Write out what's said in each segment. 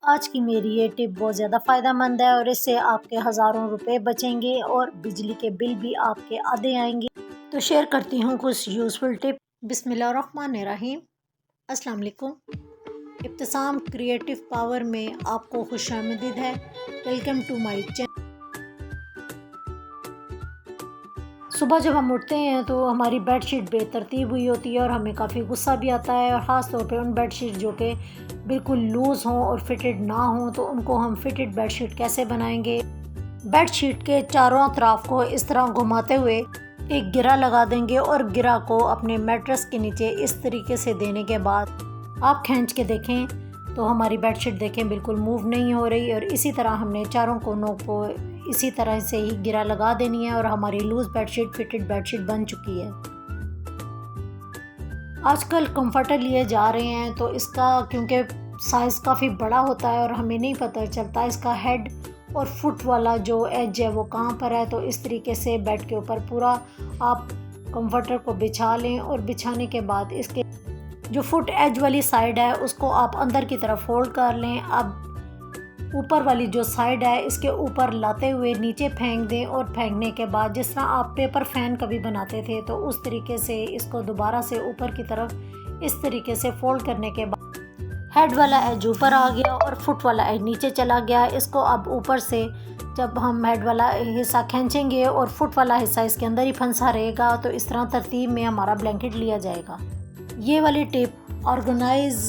आज की मेरी ये टिप बहुत ज़्यादा फ़ायदेमंद है और इससे आपके हज़ारों रुपए बचेंगे और बिजली के बिल भी आपके आधे आएंगे। तो शेयर करती हूँ कुछ यूज़फुल टिप। बिस्मिल्लाहिर्रहमानिर्रहीम। अस्सलाम वालेकुम। इब्तिसाम क्रिएटिव पावर में आपको खुशामदीद है। Welcome to my channel. सुबह जब हम उठते हैं तो हमारी बेडशीट बेतरतीब हुई होती है और हमें काफ़ी गुस्सा भी आता है, और ख़ास तौर पे उन बेडशीट जो कि बिल्कुल लूज़ हों और फिटेड ना हों, तो उनको हम फिटेड बेडशीट कैसे बनाएंगे। बेडशीट के चारों तरफ को इस तरह घुमाते हुए एक गिरा लगा देंगे और गिरा को अपने मैट्रेस के नीचे इस तरीके से देने के बाद आप खींच के देखें तो हमारी बेडशीट देखें बिल्कुल मूव नहीं हो रही। और इसी तरह हमने चारों कोनों को इसी तरह से ही गिरा लगा देनी है और हमारी लूज़ बेडशीट फिटेड बेडशीट बन चुकी है। आजकल कंफर्टर लिए जा रहे हैं तो इसका क्योंकि साइज़ काफ़ी बड़ा होता है और हमें नहीं पता चलता इसका हेड और फुट वाला जो एज है वो कहाँ पर है, तो इस तरीके से बेड के ऊपर पूरा आप कंफर्टर को बिछा लें और बिछाने के बाद इसके जो फुट एज वाली साइड है उसको आप अंदर की तरफ फोल्ड कर लें। अब ऊपर वाली जो साइड है इसके ऊपर लाते हुए नीचे फेंक दें और फेंकने के बाद जिस तरह आप पेपर फैन कभी बनाते थे तो उस तरीके से इसको दोबारा से ऊपर की तरफ इस तरीके से फोल्ड करने के बाद हेड वाला एज ऊपर आ गया और फुट वाला एज नीचे चला गया। इसको अब ऊपर से जब हम हेड वाला हिस्सा खींचेंगे और फुट वाला हिस्सा इसके अंदर ही फंसा रहेगा, तो इस तरह तरतीब में हमारा ब्लैंकेट लिया जाएगा। ये वाली टिप ऑर्गेनाइज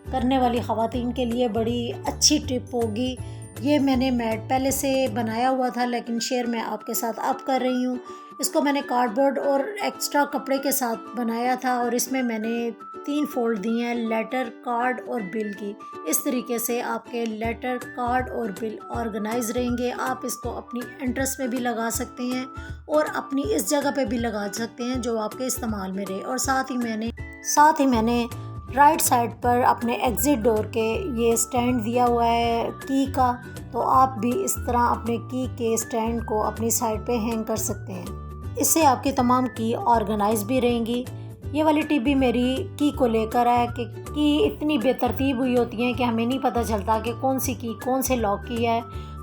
करने वाली ख़वातीन के लिए बड़ी अच्छी टिप होगी। ये मैंने मैट पहले से बनाया हुआ था लेकिन शेयर मैं आपके साथ अब कर रही हूँ। इसको मैंने कार्डबोर्ड और एक्स्ट्रा कपड़े के साथ बनाया था और इसमें मैंने 3 फोल्ड दिए हैं, लेटर, कार्ड और बिल की। इस तरीके से आपके लेटर, कार्ड और बिल ऑर्गेनाइज रहेंगे। आप इसको अपनी एंट्रेंस में भी लगा सकते हैं और अपनी इस जगह पे भी लगा सकते हैं जो आपके इस्तेमाल में रहे। और साथ ही मैंने राइट साइड पर अपने एग्ज़िट डोर के ये स्टैंड दिया हुआ है की का, तो आप भी इस तरह अपने की के स्टैंड को अपनी साइड पे हैंग कर सकते हैं। इससे आपकी तमाम की ऑर्गेनाइज भी रहेंगी। ये वाली टिप भी मेरी की को लेकर है कि की इतनी बेतरतीब हुई होती हैं कि हमें नहीं पता चलता कि कौन सी की कौन से लॉक की है।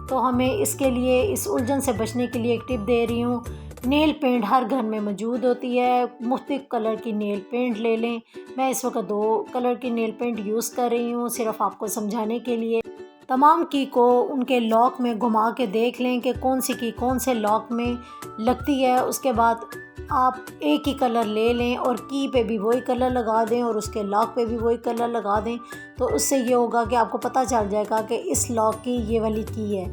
तो हमें इसके लिए इस उलझन से बचने के लिए एक टिप दे रही हूँ। नेल पेंट हर घर में मौजूद होती है, मुख्तलिफ कलर की नेल पेंट ले लें। मैं इस वक्त 2 कलर की नेल पेंट यूज़ कर रही हूँ सिर्फ आपको समझाने के लिए। तमाम की को उनके लॉक में घुमा के देख लें कि कौन सी की कौन से लॉक में लगती है। उसके बाद आप एक ही कलर ले लें और की पे भी वही कलर लगा दें और उसके लॉक पे भी वही कलर लगा दें। तो उससे ये होगा कि आपको पता चल जाएगा कि इस लॉक की ये वाली की है।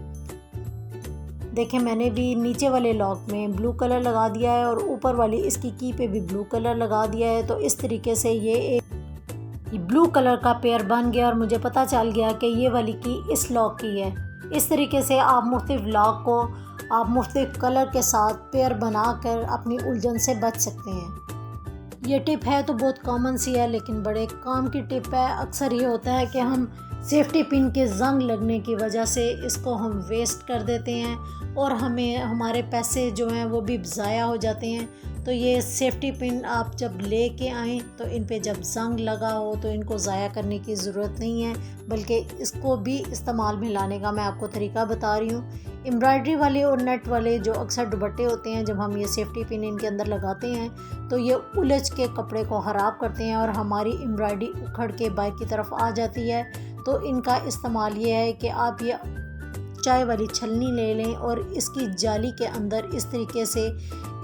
देखें, मैंने भी नीचे वाले लॉक में ब्लू कलर लगा दिया है और ऊपर वाली इसकी की पे भी ब्लू कलर लगा दिया है। तो इस तरीके से ये एक ब्लू कलर का पेयर बन गया और मुझे पता चल गया कि ये वाली की इस लॉक की है। इस तरीके से आप मुख्तलिफ लॉक को आप मुख्तलिफ कलर के साथ पेयर बनाकर अपनी उलझन से बच सकते हैं। ये टिप है तो बहुत कॉमन सी है लेकिन बड़े काम की टिप है। अक्सर ये होता है कि हम सेफ्टी पिन के जंग लगने की वजह से इसको हम वेस्ट कर देते हैं और हमें हमारे पैसे जो हैं वो भी ज़ाया हो जाते हैं। तो ये सेफ्टी पिन आप जब ले के आएँ तो इन पे जब जंग लगा हो तो इनको ज़ाया करने की ज़रूरत नहीं है, बल्कि इसको भी इस्तेमाल में लाने का मैं आपको तरीका बता रही हूँ। एम्ब्रॉयडरी वाले और नेट वाले जो अक्सर दुपट्टे होते हैं, जब हम ये सेफ्टी पिन इनके अंदर लगाते हैं तो ये उलझ के कपड़े को ख़राब करते हैं और हमारी एम्ब्रॉयडरी उखड़ के बाहर की तरफ आ जाती है। तो इनका इस्तेमाल ये है कि आप ये चाय वाली छलनी ले लें और इसकी जाली के अंदर इस तरीके से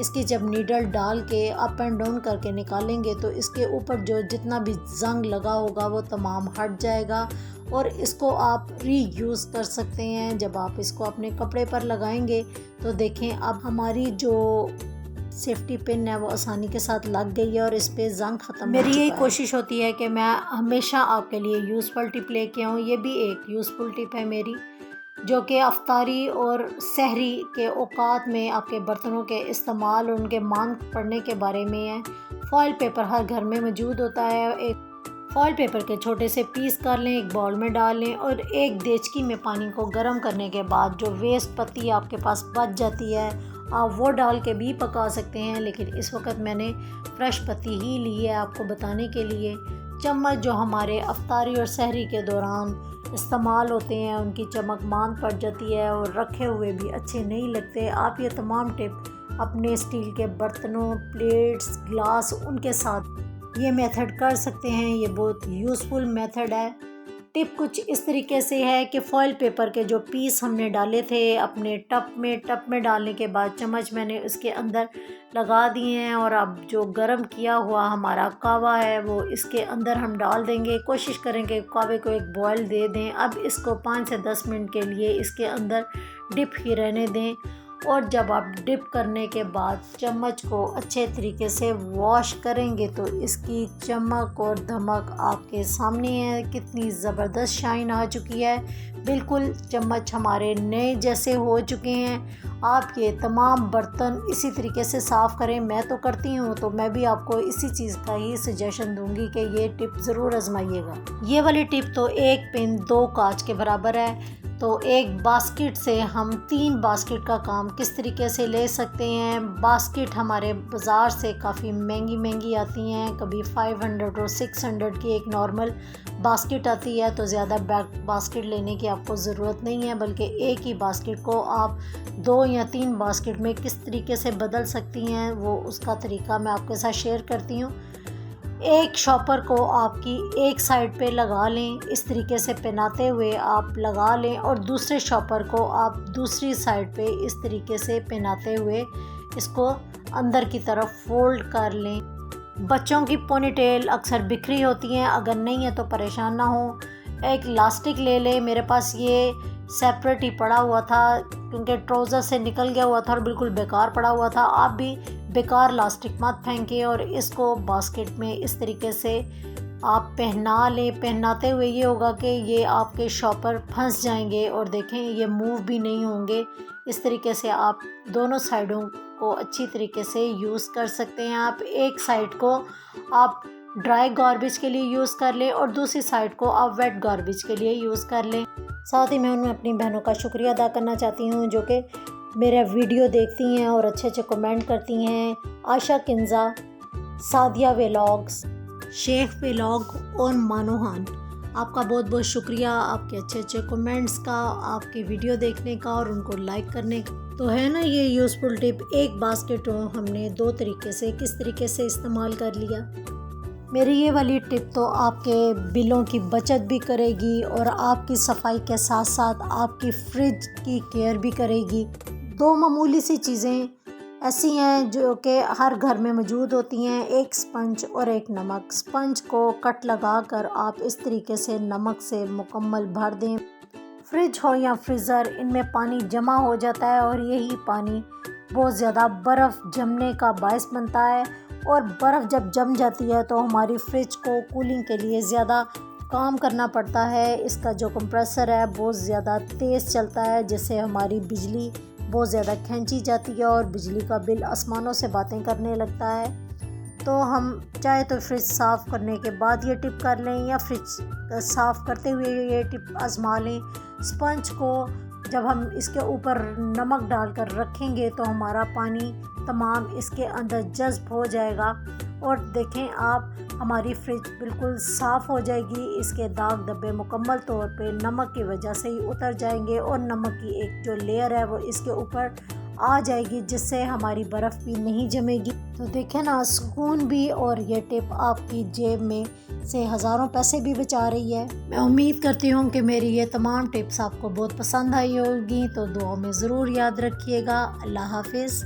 इसकी जब नीडल डाल के अप एंड डाउन करके निकालेंगे तो इसके ऊपर जो जितना भी जंग लगा होगा वो तमाम हट जाएगा और इसको आप रीयूज़ कर सकते हैं। जब आप इसको अपने कपड़े पर लगाएंगे तो देखें अब हमारी जो सेफ्टी पिन है वो आसानी के साथ लग गई है और इस पे जंग ख़त्म। मेरी यही कोशिश होती है कि मैं हमेशा आपके लिए यूज़फुल टिप लेके आऊँ। ये भी एक यूज़फुल टिप है मेरी, जो कि अफ्तारी और सहरी के औकात में आपके बर्तनों के इस्तेमाल और उनके मांग पड़ने के बारे में है। फॉइल पेपर हर घर में मौजूद होता है। एक फॉइल पेपर के छोटे से पीस कर लें, एक बाउल में डाल लें और एक देचकी में पानी को गर्म करने के बाद जो वेस्ट पत्ती आपके पास बच जाती है आप वो डाल के भी पका सकते हैं। लेकिन इस वक्त मैंने फ्रेश पत्ती ही ली है आपको बताने के लिए। चम्मच जो हमारे अफ्तारी और सहरी के दौरान इस्तेमाल होते हैं उनकी चमक मांद पड़ जाती है और रखे हुए भी अच्छे नहीं लगते। आप ये तमाम टिप अपने स्टील के बर्तनों, प्लेट्स, ग्लास उनके साथ ये मेथड कर सकते हैं। ये बहुत यूज़फुल मेथड है। टिप कुछ इस तरीके से है कि फॉइल पेपर के जो पीस हमने डाले थे अपने टप में डालने के बाद चम्मच मैंने उसके अंदर लगा दिए हैं और अब जो गरम किया हुआ हमारा कावा है वो इसके अंदर हम डाल देंगे। कोशिश करेंगे कावे को एक बॉयल दे दें। अब इसको 5 से 10 मिनट के लिए इसके अंदर डिप ही रहने दें और जब आप डिप करने के बाद चम्मच को अच्छे तरीके से वॉश करेंगे तो इसकी चमक और धमक आपके सामने है। कितनी ज़बरदस्त शाइन आ चुकी है, बिल्कुल चम्मच हमारे नए जैसे हो चुके हैं। आप ये तमाम बर्तन इसी तरीके से साफ़ करें। मैं तो करती हूँ तो मैं भी आपको इसी चीज़ का ही सजेशन दूंगी कि ये टिप ज़रूर आजमाइएगा। ये वाली टिप तो एक पेन 2 कांच के बराबर है। तो एक बास्केट से हम 3 बास्केट का काम किस तरीके से ले सकते हैं। बास्केट हमारे बाज़ार से काफ़ी महंगी आती हैं, कभी 500 और 600 की एक नॉर्मल बास्केट आती है। तो ज़्यादा बास्केट लेने की आपको ज़रूरत नहीं है, बल्कि एक ही बास्केट को आप 2 या 3 बास्केट में किस तरीके से बदल सकती हैं वो उसका तरीका मैं आपके साथ शेयर करती हूँ। एक शॉपर को आपकी एक साइड पे लगा लें, इस तरीके से पहनाते हुए आप लगा लें और दूसरे शॉपर को आप दूसरी साइड पे इस तरीके से पहनाते हुए इसको अंदर की तरफ फोल्ड कर लें। बच्चों की पोनीटेल अक्सर बिखरी होती हैं, अगर नहीं है तो परेशान ना हो। एक इलास्टिक ले लें। मेरे पास ये सेपरेट ही पड़ा हुआ था क्योंकि ट्राउज़र से निकल गया हुआ था और बिल्कुल बेकार पड़ा हुआ था। आप भी बेकार इलास्टिक मत फेंकें और इसको बास्केट में इस तरीके से आप पहना लें। पहनाते हुए ये होगा कि ये आपके शॉपर फंस जाएंगे और देखें ये मूव भी नहीं होंगे। इस तरीके से आप दोनों साइडों को अच्छी तरीके से यूज़ कर सकते हैं। आप एक साइड को आप ड्राई गार्बेज के लिए यूज़ कर लें और दूसरी साइड को आप वेट गार्बेज के लिए यूज़ कर लें। साथ ही मैं उनमें अपनी बहनों का शुक्रिया अदा करना चाहती हूँ जो कि मेरा वीडियो देखती हैं और अच्छे कमेंट करती हैं। आशा किंजा, सादिया व्लॉग्स, शेख व्लॉग और मानोहान, आपका बहुत बहुत शुक्रिया आपके अच्छे कमेंट्स का, आपके वीडियो देखने का और उनको लाइक करने का। तो है ना ये यूज़फुल टिप। एक बास्केट हमने 2 तरीके से किस तरीके से इस्तेमाल कर लिया। मेरी ये वाली टिप तो आपके बिलों की बचत भी करेगी और आपकी सफाई के साथ साथ आपकी फ्रिज की केयर भी करेगी। 2 मामूली सी चीज़ें ऐसी हैं जो कि हर घर में मौजूद होती हैं, एक स्पंज और एक नमक। स्पंज को कट लगा कर आप इस तरीके से नमक से मुकम्मल भर दें। फ्रिज हो या फ्रीज़र, इनमें पानी जमा हो जाता है और यही पानी बहुत ज़्यादा बर्फ़ जमने का बायस बनता है और बर्फ़ जब जम जाती है तो हमारी फ्रिज को कूलिंग के लिए ज़्यादा काम करना पड़ता है। इसका जो कंप्रेसर है बहुत ज़्यादा तेज़ चलता है जिससे हमारी बिजली बहुत ज़्यादा खींची जाती है और बिजली का बिल आसमानों से बातें करने लगता है। तो हम चाहे तो फ्रिज साफ़ करने के बाद ये टिप कर लें या फ्रिज साफ़ करते हुए ये टिप आजमा लें। स्पंज को जब हम इसके ऊपर नमक डालकर रखेंगे तो हमारा पानी तमाम इसके अंदर जज़्ब हो जाएगा और देखें आप हमारी फ्रिज बिल्कुल साफ़ हो जाएगी। इसके दाग धब्बे मुकम्मल तौर पे नमक की वजह से ही उतर जाएंगे और नमक की एक जो लेयर है वो इसके ऊपर आ जाएगी जिससे हमारी बर्फ़ भी नहीं जमेगी। तो देखें ना, सुकून भी और ये टिप आपकी जेब में से हज़ारों पैसे भी बचा रही है। मैं उम्मीद करती हूँ कि मेरी ये तमाम टिप्स आपको बहुत पसंद आई होगी। तो दुआ में ज़रूर याद रखिएगा। अल्लाह हाफिज़।